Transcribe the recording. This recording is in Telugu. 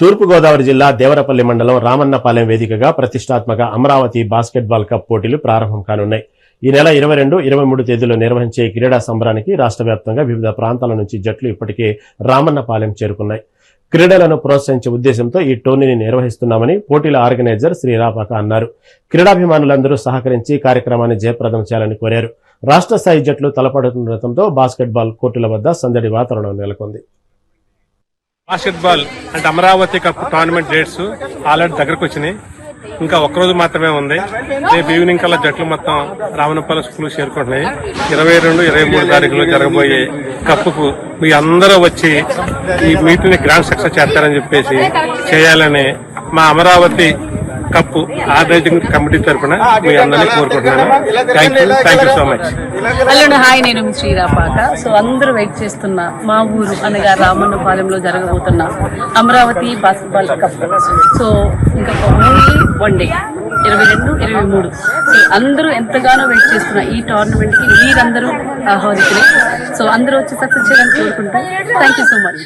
తూర్పుగోదావరి జిల్లా దేవరపల్లి మండలం రామన్నపాలెం వేదికగా ప్రతిష్టాత్మక అమరావతి బాస్కెట్బాల్ కప్ పోటీలు ప్రారంభం కానున్నాయి. ఈ నెల 22, 23 తేదీల్లో నిర్వహించే క్రీడా సంబరానికి రాష్ట్ర వ్యాప్తంగా వివిధ ప్రాంతాల నుంచి జట్లు ఇప్పటికే రామన్నపాలెం చేరుకున్నాయి. క్రీడలను ప్రోత్సహించే ఉద్దేశంతో ఈ టోర్నీని నిర్వహిస్తున్నామని పోటీల ఆర్గనైజర్ శ్రీ రాపాక అన్నారు. క్రీడాభిమానులందరూ సహకరించి కార్యక్రమాన్ని జయప్రదం చేయాలని కోరారు. రాష్ట్ర స్థాయి జట్లు తలపడుతుండటంతో బాస్కెట్బాల్ కోర్టుల వద్ద సందడి వాతావరణం నెలకొంది. బాస్కెట్బాల్ అంటే Amaravati cup tournament dates already దగ్గరకు వచ్చినాయి. ఇంకా ఒక్కరోజు మాత్రమే ఉంది. రేపు ఈవినింగ్ కల్లా జట్లు మొత్తం రామన్నపాలెం స్కూల్ చేరుకుంటున్నాయి. 22, 23 తారీఖులో జరగబోయే కప్పుకు మీ అందరూ వచ్చి ఈ మీటింగ్ ని గ్రాండ్ సక్సెస్ చేస్తారని చెప్పేసి చేయాలని మా అమరావతి కప్పు ఆర్గనైజింగ్ కమిటీ తరఫున మీ అందరినీ కోరుకుంటున్నాను. Thank you so much. Hello, hi, నేను శ్రీ రాపాక. సో అందరూ వెయిట్ చేస్తున్న మా ఊరు అనగా రామన్నపాలెంలో జరగబోతున్న అమరావతి బాస్కెట్బాల్ కప్. సో ఇంకా ఓన్లీ 1 డే 22, 23. సో అందరూ ఎంతగానో వెయిట్ చేస్తున్న ఈ టోర్నమెంట్ కి మీరందరూ ఆహ్వానితులే. సో అందరూ వచ్చి సక్సెస్ చేయాలని కోరుకుంటాం. Thank you so much.